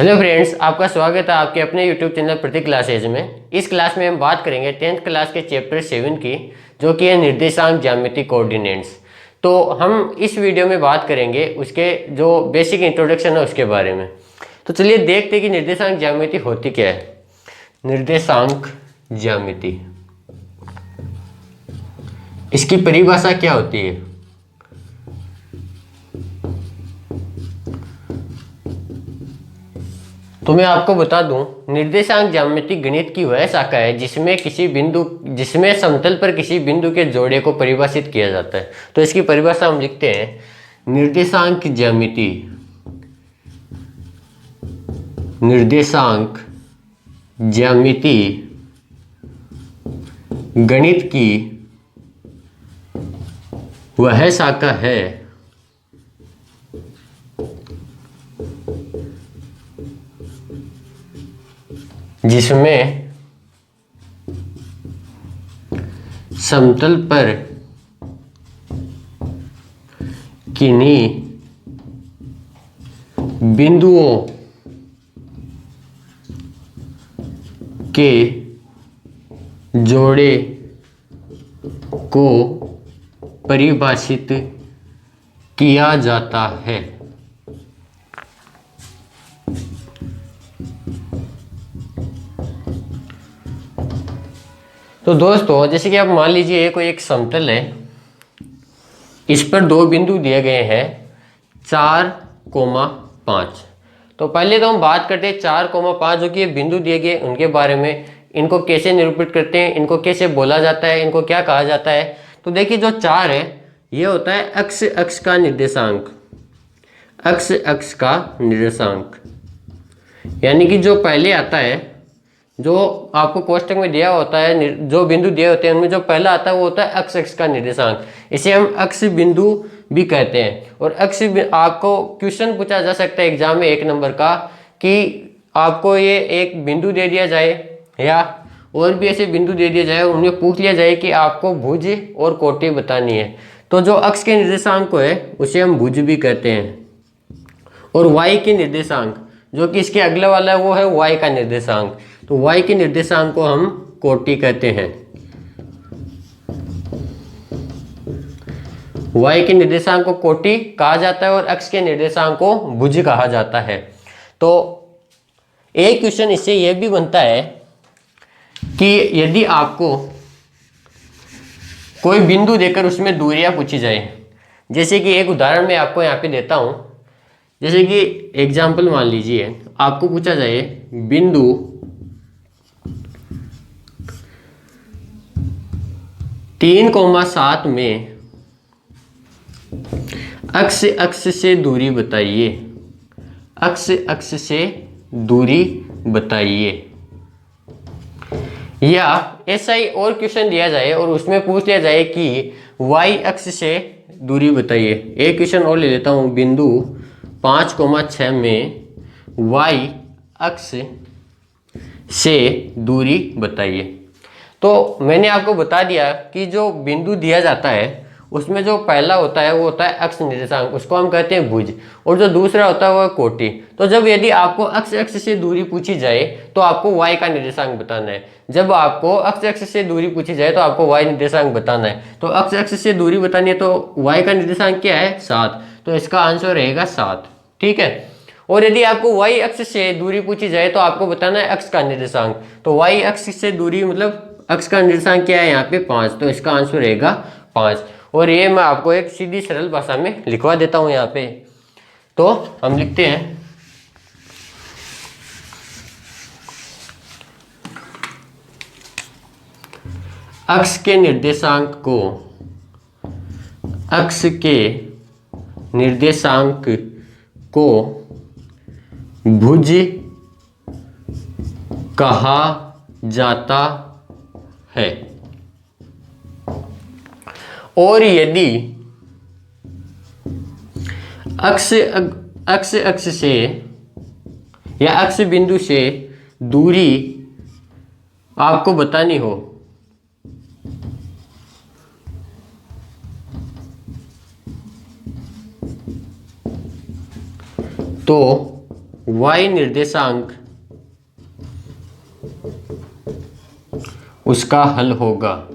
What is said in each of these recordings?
Hello friends, आपका स्वागत है आपके अपने यूट्यूब चैनल प्रतीक क्लासेज में। इस क्लास में हम बात करेंगे 10th क्लास के चैप्टर 7 की, जो कि है निर्देशांक ज्यामिति कोऑर्डिनेट्स। तो हम इस वीडियो में बात करेंगे उसके जो बेसिक इंट्रोडक्शन है उसके बारे में। तो चलिए देखते हैं कि निर्देशांक ज्यामिति होती क्या है। निर्देशांक ज्यामिति, इसकी परिभाषा क्या होती है? तो मैं आपको बता दूं, निर्देशांक ज्यामिति गणित की वह शाखा है जिसमें समतल पर किसी बिंदु के जोड़े को परिभाषित किया जाता है। तो इसकी परिभाषा हम लिखते हैं, निर्देशांक ज्यामिति गणित की वह शाखा है जिसमें समतल पर किन्हीं बिंदुओं के जोड़े को परिभाषित किया जाता है। तो दोस्तों, जैसे कि आप मान लीजिए कोई एक समतल है, इस पर दो बिंदु दिए गए हैं 4,5। तो पहले तो हम बात करते हैं 4,5 जो कि ये बिंदु दिए गए उनके बारे में। इनको कैसे निरूपित करते हैं, इनको कैसे बोला जाता है, इनको क्या कहा जाता है। तो देखिए, जो 4 है ये होता है अक्ष का निर्देशांक। अक्ष का निर्देशांक यानी कि जो पहले आता है, जो आपको कोष्टक में दिया होता है, जो बिंदु दिए होते हैं उनमें जो पहला आता है वो होता है अक्ष का निर्देशांक। इसे हम अक्ष बिंदु भी कहते हैं। और आपको क्वेश्चन पूछा जा सकता है एग्जाम में 1 नंबर का, कि आपको ये एक बिंदु दे दिया जाए या और भी ऐसे बिंदु दे दिया जाए, उनमें पूछ लिया जाए कि आपको भुज और कोटि बतानी है। तो जो अक्ष के निर्देशांक को है उसे हम भुज भी कहते हैं। और y के निर्देशांक जो कि इसके अगले वाला है वो है y का निर्देशांक। तो y के निर्देशांक को हम कोटि कहते हैं। y के निर्देशांक को कोटि कहा जाता है और अक्ष के निर्देशांक को भुज कहा जाता है। तो एक क्वेश्चन इससे यह भी बनता है कि यदि आपको कोई बिंदु देकर उसमें दूरियां पूछी जाए, जैसे कि एक उदाहरण मैं आपको यहाँ पे देता हूं। जैसे कि एग्जाम्पल मान लीजिए, आपको पूछा जाए बिंदु 3,7 में अक्ष से दूरी बताइए। अक्ष से दूरी बताइए। या ऐसा ही और क्वेश्चन दिया जाए और उसमें पूछ लिया जाए कि y अक्ष से दूरी बताइए। एक क्वेश्चन और ले लेता हूं, बिंदु 5,6 में y अक्ष से दूरी बताइए। तो मैंने आपको बता दिया कि जो बिंदु दिया जाता है उसमें जो पहला होता है वो होता है अक्ष निर्देशांक, उसको हम कहते हैं भुज। और जो दूसरा होता है वो है कोटि। तो जब यदि आपको अक्ष से दूरी पूछी जाए तो आपको y का निर्देशांक बताना है। जब आपको अक्ष से दूरी पूछी जाए तो आपको y निर्देशांक बताना है। तो अक्ष से दूरी बतानी है तो y का निर्देशांक क्या है? 7। तो इसका आंसर रहेगा 7। ठीक है। और यदि आपको y अक्ष से दूरी पूछी जाए तो आपको बताना है अक्ष का निर्देशांक। तो y अक्ष से दूरी मतलब अक्ष का निर्देशांक क्या है यहाँ पे? 5। तो इसका आंसर रहेगा 5। और ये मैं आपको एक सीधी सरल भाषा में लिखवा देता हूँ यहाँ पे। तो हम लिखते हैं, अक्ष के निर्देशांक को भुज कहा जाता है। और यदि अक्ष से या अक्ष बिंदु से दूरी आपको बतानी हो तो y निर्देशांक उसका हल होगा।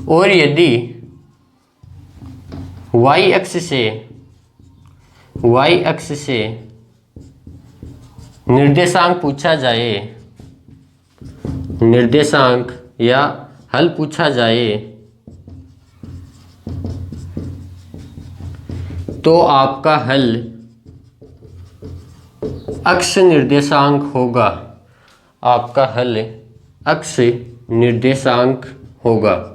और यदि y अक्ष से निर्देशांक पूछा जाए, निर्देशांक या हल पूछा जाए, तो आपका हल अक्ष निर्देशांक होगा। आपका हल अक्ष निर्देशांक होगा।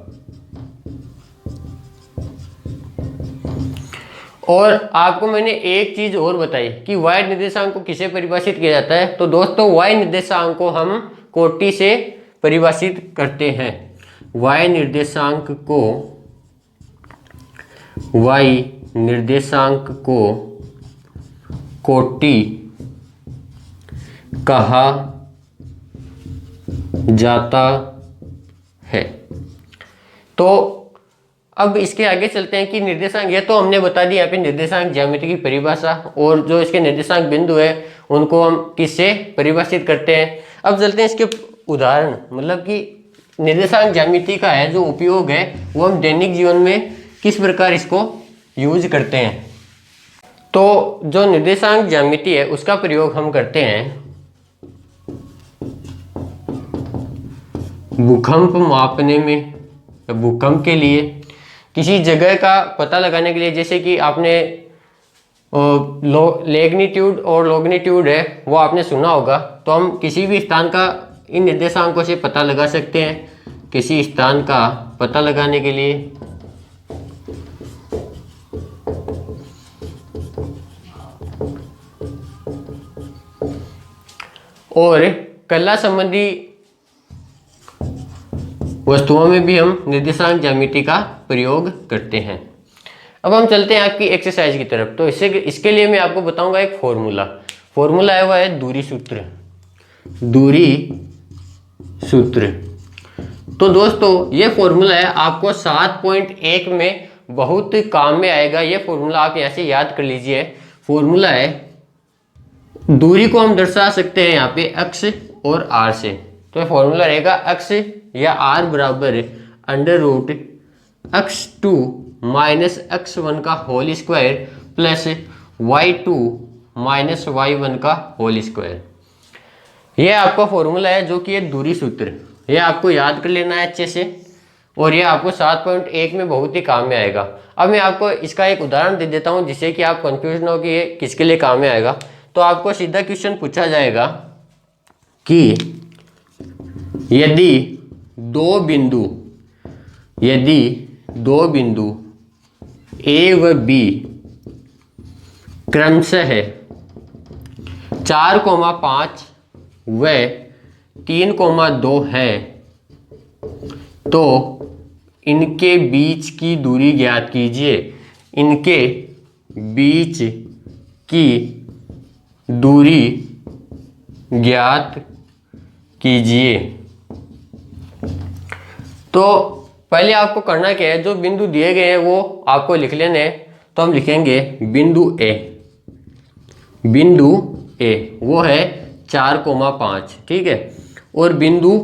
और आपको मैंने एक चीज और बताई कि y निर्देशांक को किसे परिभाषित किया जाता है। तो दोस्तों y निर्देशांक को हम कोटि से परिभाषित करते हैं। y निर्देशांक को कोटि कहा जाता है। तो अब इसके आगे चलते हैं कि निर्देशांक, ये तो हमने बता दिया यहाँ पे निर्देशांक ज्यामिति की परिभाषा, और जो इसके निर्देशांक बिंदु है उनको हम किससे परिभाषित करते हैं। अब चलते हैं इसके उदाहरण, मतलब कि निर्देशांक ज्यामिति का है जो उपयोग है वो हम दैनिक जीवन में किस प्रकार इसको यूज करते हैं। तो जो निर्देशांक ज्यामिति है उसका प्रयोग हम करते हैं भूकंप मापने में, भूकंप के लिए, किसी जगह का पता लगाने के लिए। जैसे कि आपने मैग्नीट्यूड और लॉगिट्यूड है वो आपने सुना होगा, तो हम किसी भी स्थान का इन निर्देशांकों से पता लगा सकते हैं। किसी स्थान का पता लगाने के लिए और कला संबंधी वस्तुओं में भी हम निर्देशांक ज्यामिति का प्रयोग करते हैं। अब हम चलते हैं आपकी एक्सरसाइज की तरफ। तो इसके लिए मैं आपको बताऊंगा एक फॉर्मूला है, वह है दूरी सूत्र। तो दोस्तों ये फॉर्मूला है, आपको 7.1 में बहुत काम में आएगा। ये फॉर्मूला आप यहाँ से याद कर लीजिए। फॉर्मूला है, दूरी को हम दर्शा सकते हैं यहाँ पे अक्ष और आर से। तो फॉर्मूला रहेगा अक्ष या आर बराबर √x2 माइनस x1 का whole square plus y2 minus y1 का होल स्क्वायर। यह आपका फॉर्मूला है जो कि है दूरी सूत्र। यह आपको याद कर लेना है अच्छे से, और यह आपको 7.1 में बहुत ही काम में आएगा। अब मैं आपको इसका एक उदाहरण दे देता हूं जिससे कि आप कंफ्यूज ना हो कि ये किसके लिए काम में आएगा। तो आपको सीधा क्वेश्चन पूछा जाएगा कि यदि दो बिंदु ए व बी क्रमशः 4,5 व 3,2 है, तो इनके बीच की दूरी ज्ञात कीजिए। इनके बीच की दूरी ज्ञात कीजिए। तो पहले आपको करना क्या है, जो बिंदु दिए गए हैं वो आपको लिख लेने हैं। तो हम लिखेंगे बिंदु ए वो है 4,5, ठीक है, और बिंदु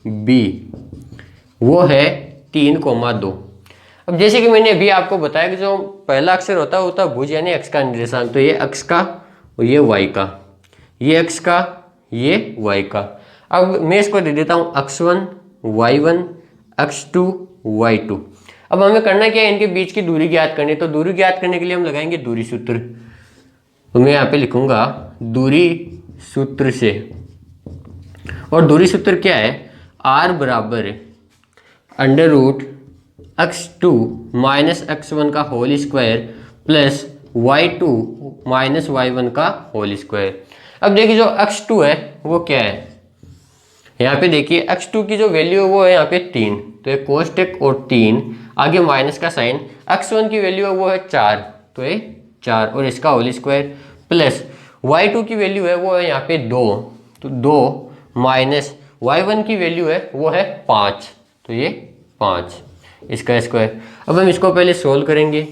बी वो है 3,2। अब जैसे कि मैंने अभी आपको बताया कि जो पहला अक्षर होता है भुज यानी x का निर्देशांक। तो ये x का और ये y का, ये x का ये y का। अब मैं इसको दे देता हूँ x1 y1 x2 y2। अब हमें करना क्या है, इनके बीच की दूरी ज्ञात करनी। तो दूरी ज्ञात करने के लिए हम लगाएंगे दूरी सूत्र। तो मैं यहाँ पे लिखूंगा दूरी सूत्र से, और दूरी सूत्र क्या है, r बराबर √x2 माइनस x1 का whole square plus y2 minus y1 का होल स्क्वायर। अब देखिए जो x2 है वो क्या है, यहाँ पे देखिए x2 की जो वैल्यू है वो है यहाँ पे 3, तो ये कोष्टक और 3 आगे माइनस का साइन। x1 की वैल्यू है वो है 4, तो ये 4 और इसका होल स्क्वायर प्लस y2 की वैल्यू है वो है यहाँ पे 2, तो 2 माइनस y1 की वैल्यू है वो है 5, तो ये 5 इसका स्क्वायर। अब हम इसको पहले सोल्व करेंगे।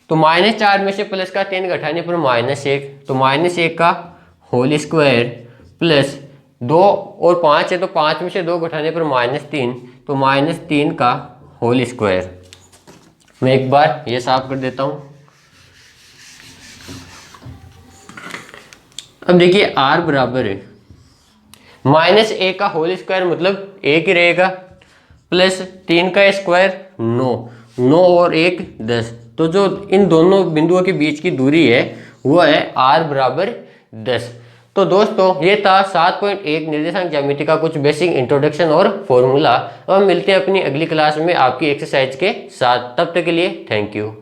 तो -4 में से प्लस का 3 घटाने पर -1, तो -1 का होल स्क्वायर प्लस 2 और 5 है, तो 5 में से 2 घटाने पर -3, तो -3 का होल स्क्वायर। मैं एक बार ये साफ कर देता हूँ। अब देखिए r बराबर है -1 का होल स्क्वायर मतलब 1 ही रहेगा, प्लस 3 का स्क्वायर 9, 9 और 1 10, तो जो इन दोनों बिंदुओं के बीच की दूरी है वो है r बराबर 10। तो दोस्तों ये था 7.1 निर्देशांक ज्यामिति का कुछ बेसिक इंट्रोडक्शन और फॉर्मूला। अब हम मिलते हैं अपनी अगली क्लास में आपकी एक्सरसाइज के साथ। तब तक के लिए थैंक यू।